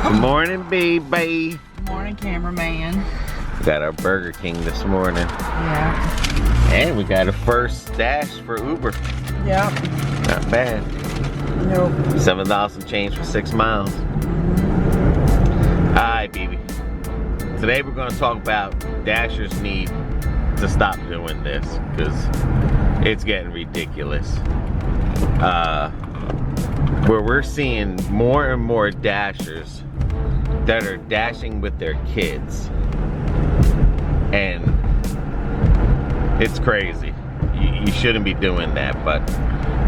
Good morning, baby. Good morning, cameraman. We got our Burger King this morning. Yeah. And we got a first dash for Uber. Yep. Not bad. Nope. $7 and change for 6 miles. Alright, baby. Today we're going to talk about Dashers need to stop doing this because it's getting ridiculous. Where we're seeing more and more Dashers that are dashing with their kids. And it's crazy. You shouldn't be doing that, but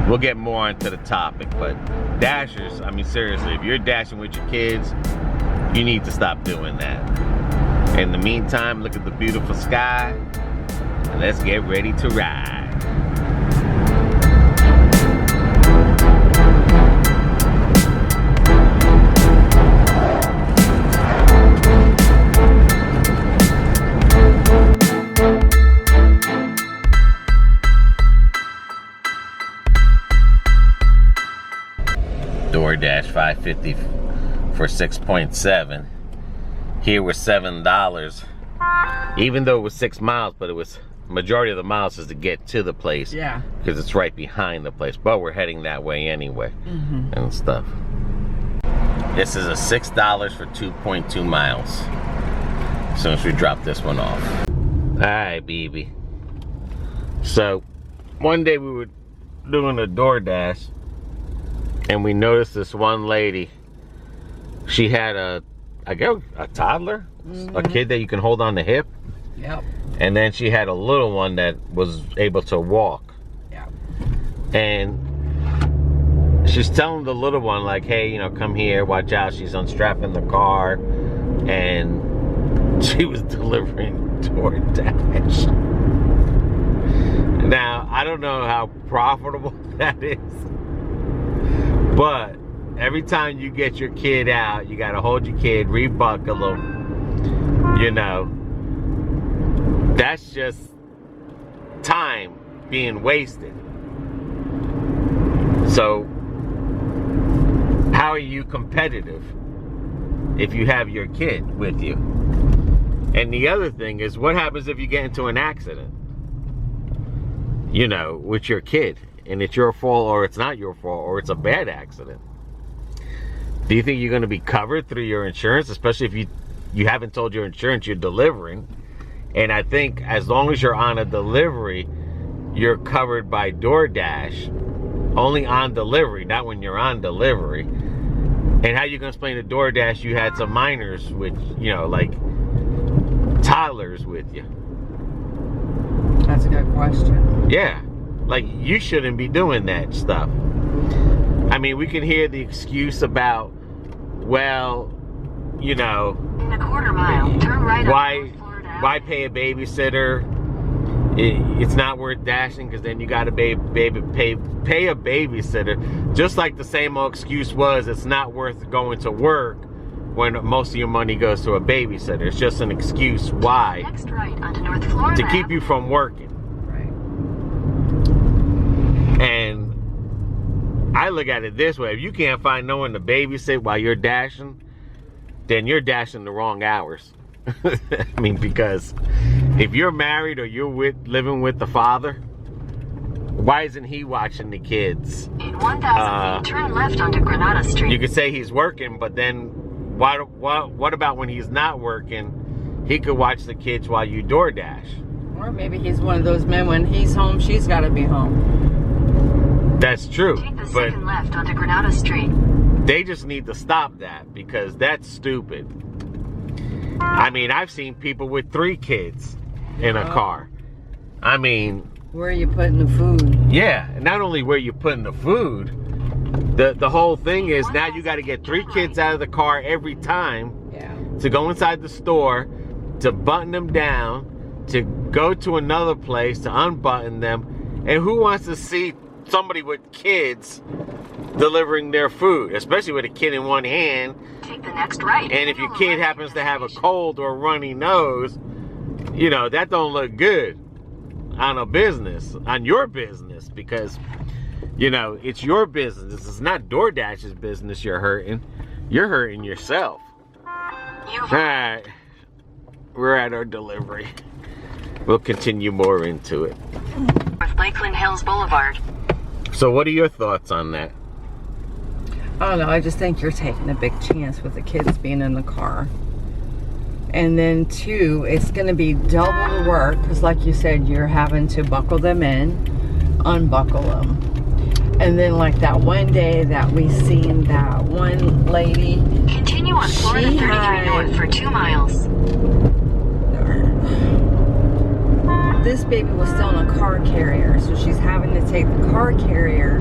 we'll get more into the topic. But Dashers, I mean seriously, if you're dashing with your kids, you need to stop doing that. In the meantime, look at the beautiful sky and let's get ready to ride. Doordash $5.50 for 6.7. Here was $7. Even though it was 6 miles, but it was majority of the miles is to get to the place. Yeah. Because it's right behind the place. But we're heading that way anyway. And stuff. This is a $6 for 2.2 miles. As soon as we drop this one off. Alright, baby. So one day we were doing a DoorDash. And we noticed this one lady, she had a toddler, a kid that you can hold on the hip. Yep. And then she had a little one that was able to walk. Yep. And she's telling the little one, like, hey, you know, come here, watch out. She's unstrapping the car. And she was delivering DoorDash. Now, I don't know how profitable that is. But every time you get your kid out, you gotta hold your kid, rebuckle them. You know, that's just time being wasted. So, how are you competitive if you have your kid with you? And the other thing is, what happens if you get into an accident? You know, with your kid. And it's your fault or it's not your fault or it's a bad accident. Do you think you're going to be covered through your insurance, especially if you haven't told your insurance you're delivering? And I think as long as you're on a delivery, you're covered by DoorDash, only on delivery, not when you're on delivery. And how you going to explain to DoorDash you had some minors with, you know, like toddlers with you? That's a good question. Yeah. Like, you shouldn't be doing that stuff. I mean, we can hear the excuse about, well, you know, in a quarter mile, turn right why pay a babysitter? It's not worth dashing because then you got to pay a babysitter. Just like the same old excuse was, it's not worth going to work when most of your money goes to a babysitter. It's just an excuse why. Next right onto North Florida. To keep you from working. And I look at it this way. If you can't find no one to babysit while you're dashing, then you're dashing the wrong hours. I mean, because if you're married or you're living with the father, why isn't he watching the kids? In 1,000 feet, turn left onto Granada Street. You could say he's working, but then what about when he's not working? He could watch the kids while you DoorDash. Or maybe he's one of those men, when he's home, she's got to be home. That's true. Take the second left onto Granada Street. They just need to stop that because that's stupid. I mean, I've seen people with 3 kids in a car. I mean, where are you putting the food? Yeah, and not only where you putting the food, the whole thing is now you got to get 3 kids out of the car every time to go inside the store, to button them down, to go to another place to unbutton them. And who wants to see somebody with kids delivering their food, especially with a kid in one hand? Take the next right. And if your kid happens to have a cold or a runny nose, you know, that don't look good on your business, because, you know, it's your business. It's not DoorDash's business you're hurting. You're hurting yourself. You've Alright. We're at our delivery. We'll continue more into it. North Lakeland Hills Boulevard. So what are your thoughts on that? I don't know. I just think you're taking a big chance with the kids being in the car. And then two, it's going to be double the work because like you said, you're having to buckle them in, unbuckle them. And then like that one day that we seen that one lady. Continue on Florida 33 North for 2 miles. This baby was still in a car carrier, so she's having to take the car carrier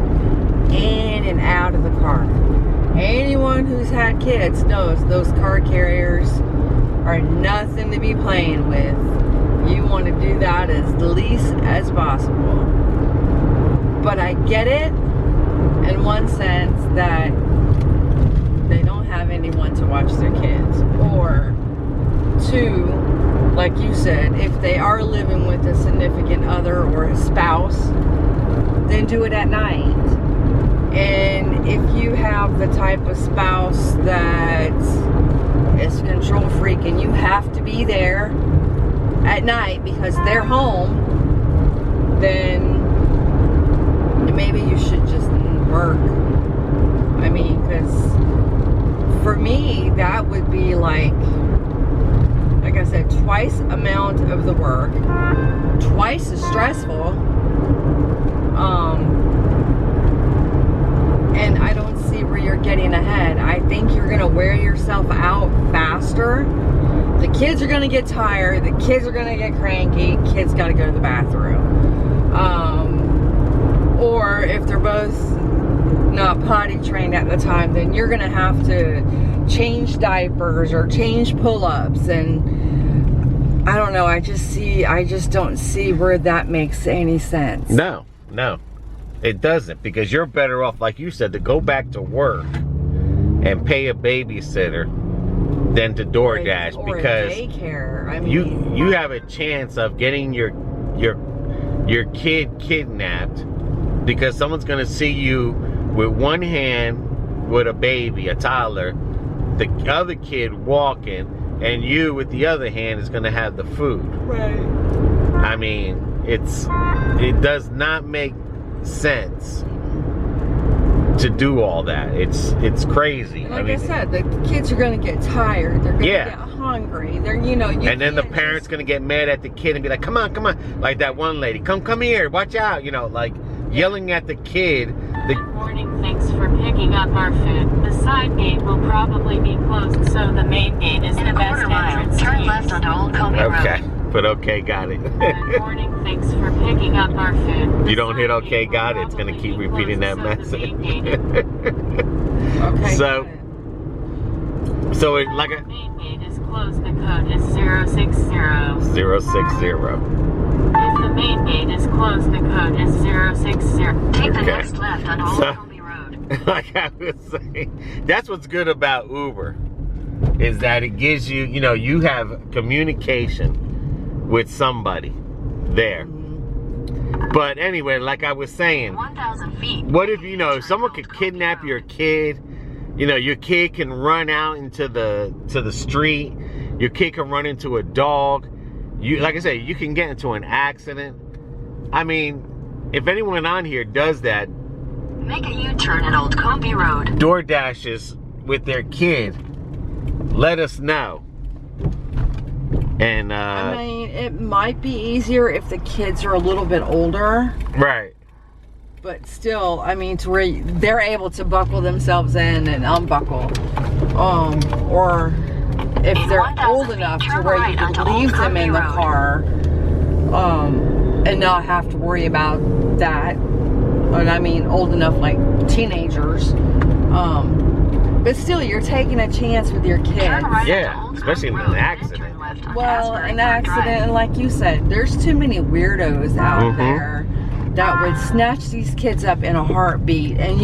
in and out of the car. Anyone who's had kids knows those car carriers are nothing to be playing with. You want to do that as least as possible. But I get it in one sense that they don't have anyone to watch their kids. Or two, like you said, if they are living with a significant other or a spouse, then do it at night. And if you have the type of spouse that is a control freak and you have to be there at night because they're home, then maybe you should just work. I mean, because for me, that would be like I said, twice amount of the work, twice as stressful, and I don't see where you're getting ahead. I think you're gonna wear yourself out faster. The kids are gonna get tired, the kids are gonna get cranky, kids gotta go to the bathroom. Or if they're both not potty trained at the time, then you're gonna have to change diapers or change pull-ups, and I don't know, I just don't see where that makes any sense. No, it doesn't, because you're better off, like you said, to go back to work and pay a babysitter than to Doordash, or because a daycare. I mean, you have a chance of getting your kid kidnapped because someone's gonna see you with one hand with a baby, a toddler, the other kid walking, and you with the other hand is gonna have the food. right. I mean, it does not make sense to do all that. It's crazy. Like I said, the kids are gonna get tired. They're gonna Yeah. get hungry. They're, you and then the can't parent's just- gonna get mad at the kid and be like, come on, like that one lady, come here, watch out, like yelling at the kid. Good morning, thanks for picking up our food. The side gate will probably be closed, so the main gate is In the a best quarter mile, entrance to turn use. left onto Old Comey Okay, Road. but okay, got it. Good morning, thanks for picking up our food. You don't hit okay, got it, it's gonna keep repeating that message. Okay. So, good. so it like a The main gate is closed, the code is 060. 060. If the main gate is closed, the code is 060. Take the Okay. next left onto Old So- Comey Road. Like I was saying, that's what's good about Uber, is that it gives you, you have communication with somebody there. But anyway, like I was saying, 1,000 feet. what if, someone could kidnap your kid, your kid can run out into the street, your kid can run into a dog, like I said, you can get into an accident. I mean, if anyone on here does that, Make a U-turn at Old Comey Road. Doordashers with their kid, let us know. And I mean, it might be easier if the kids are a little bit older, right, but still, I mean, to where they're able to buckle themselves in and unbuckle, or if they're 1,000 old feet, enough to turn where right you can onto leave Old them in Comey the Road. car, and not have to worry about that. And I mean, old enough, like teenagers. But still, you're taking a chance with your kids. Turn right Yeah, onto Old especially in Comey an Road, accident. then turn left onto Well, Asbury an Park accident, Drive. and like you said, there's too many weirdos out Mhm. there that would snatch these kids up in a heartbeat, and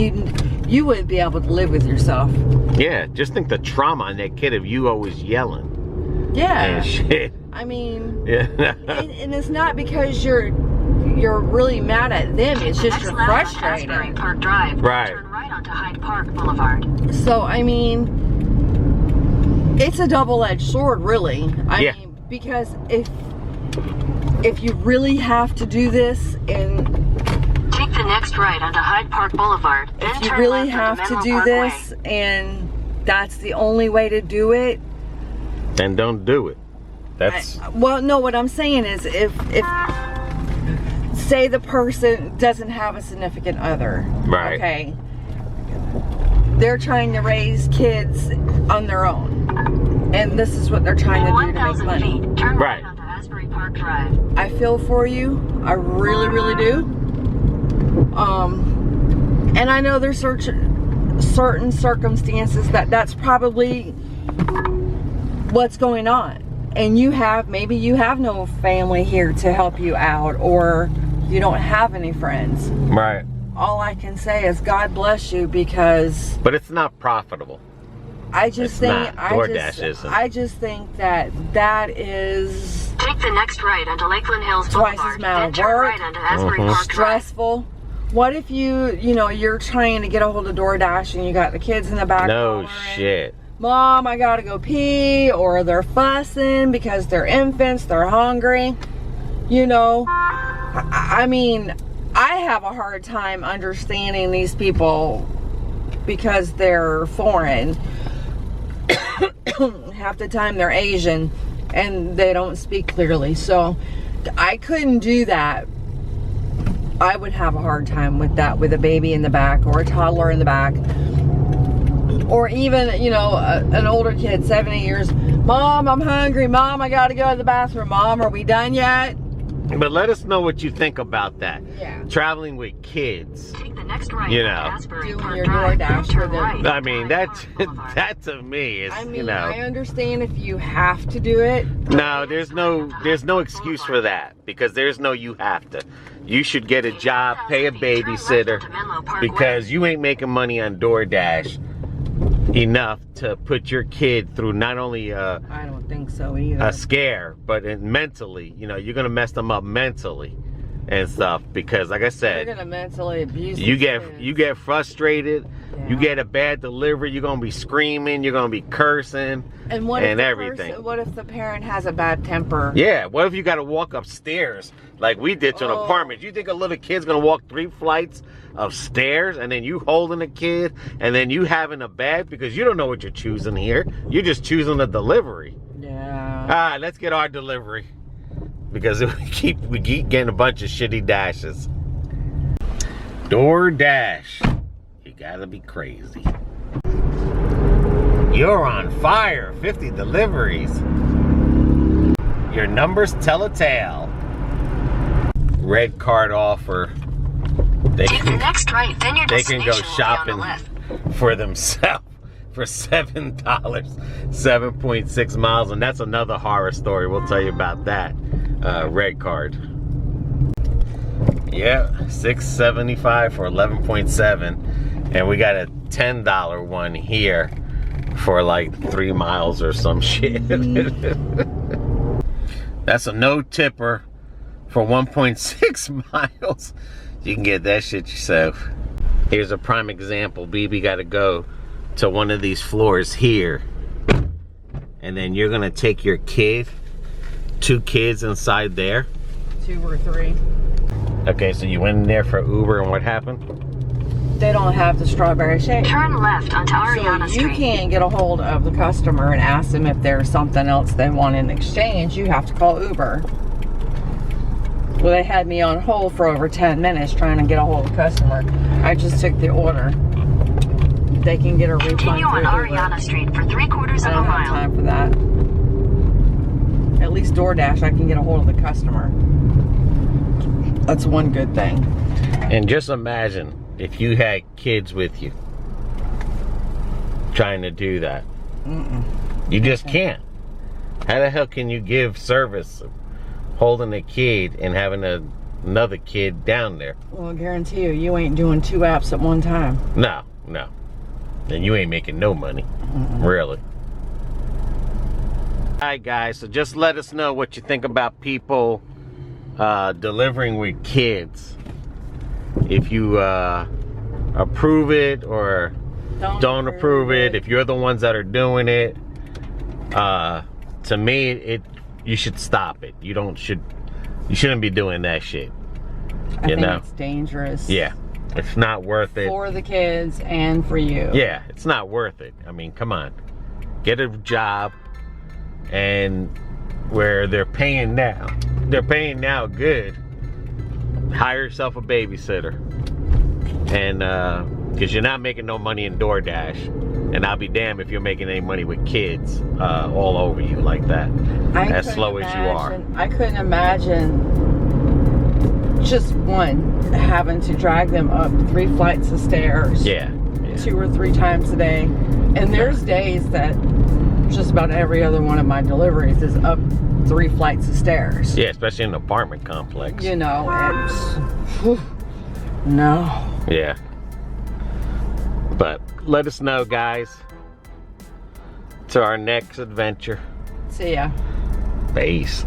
you wouldn't be able to live with yourself. yeah, just think the trauma on that kid of you always yelling Yeah, and shit. I mean, Yeah. and it's not because you're really mad at them. It's just Next you're left onto Asbury frustrated. Park Drive. Right. Turn right onto Hyde Park Boulevard. So I mean, it's a double-edged sword, really. I Yeah. mean, because if you really have to do this, and Take the next right onto Hyde Park Boulevard. Then if you turn really left have onto to Menlo do Parkway. this, and that's the only way to do it, Then don't do it. That's well, no, what I'm saying is if say the person doesn't have a significant other, Right. okay, they're trying to raise kids on their own, and this is what they're trying In to do to make 1,000 money. feet, turn Right. right onto Asbury Park Drive. I feel for you, I really, really do. And I know there's certain circumstances that's probably what's going on, and maybe you have no family here to help you out, or you don't have any friends. right. All I can say is God bless you, because But it's not profitable. I just It's think not. DoorDash isn't. I just think that is Take the next right onto Lakeland Hills Twice Boulevard. as amount Then of turn work. right onto Asbury Mhm. Park Drive. stressful. What if you're trying to get a hold of Doordash and you got the kids in the back? No hollering, shit. Mom, I gotta go pee, or they're fussing because they're infants, they're hungry. I mean, I have a hard time understanding these people because they're foreign. Half the time they're Asian and they don't speak clearly. So I couldn't do that. I would have a hard time with that, with a baby in the back or a toddler in the back. Or even, an older kid, 7, 8 years. Mom, I'm hungry. Mom, I gotta go to the bathroom. Mom, are we done yet? But let us know what you think about that. Yeah. Traveling with kids. Take the next right You onto know. Asbury Doing Park your Drive. Then DoorDash turn for the- right I onto mean, Hyde Park Boulevard. that to me is, I mean, I understand if you have to do it. No, there's no excuse for that, because there's no you have to. You should get a job, pay a babysitter, because you ain't making money on DoorDash enough to put your kid through not only I don't think so either. a scare, but mentally, you're gonna mess them up mentally and stuff, because like I They're said, gonna mentally abuse you these get kids. you get frustrated, you Yeah. get a bad delivery, you're gonna be screaming, you're gonna be cursing and what and if the everything. what if the parent has a bad temper? Yeah, what if you got to walk upstairs like we did to an Oh. apartment? You think a little kid's gonna walk 3 flights of stairs, and then you holding a kid, and then you having a bad, because you don't know what you're choosing here. You're just choosing the delivery. Yeah. All right, let's get our delivery, because we keep getting a bunch of shitty dashes. DoorDash, you gotta be crazy. You're on fire. 50 deliveries. Your numbers tell a tale. Red card offer. They Take the can, next right, then your they can go destination will be on the shopping left. for themselves for $7. 7.6 miles, and that's another horror story. We'll tell you about that. Red card. Yeah, $6.75 for 11.7, and we got a $10 one here for like 3 miles or some shit. That's a no tipper for 1.6 miles. You can get that shit yourself. Here's a prime example. BB got to go to one of these floors here, and then you're gonna take your kid, 2 kids inside there. 2 or 3. Okay, so you went in there for Uber, and what happened? They don't have the strawberry shake. Turn left onto So Ariana you Street. can't get a hold of the customer and ask them if there's something else they want in exchange. You have to call Uber. Well, they had me on hold for over 10 minutes trying to get a hold of the customer. I just took the order. They can get a refund Continue through on Uber. Ariana Street for 3/4 I of a don't have mile. time for that. At least DoorDash, I can get a hold of the customer. That's one good thing. And just imagine if you had kids with you trying to do that. You just can't. How the hell can you give service holding a kid and having another kid down there? Well, I guarantee you, you ain't doing 2 apps at one time. No. And you ain't making no money. Really. Alright guys, so just let us know what you think about people delivering with kids. If you approve it or don't approve it. If you're the ones that are doing it, To me, you should stop it. You shouldn't be doing that shit. I think it's dangerous. Yeah, it's not worth it for the kids and for you. Yeah, it's not worth it. I mean, come on, get a job, and where they're paying now good. Hire yourself a babysitter, and because you're not making no money in Doordash, and I'll be damned if you're making any money with kids all over you like that, as slow as you are. I couldn't imagine just one having to drag them up 3 flights of stairs. Yeah. 2 or 3 times a day, and there's days that just about every other one of my deliveries is up 3 flights of stairs. Yeah, especially in an apartment complex. You know, it's no. Yeah. But let us know, guys. To our next adventure. See ya. Peace.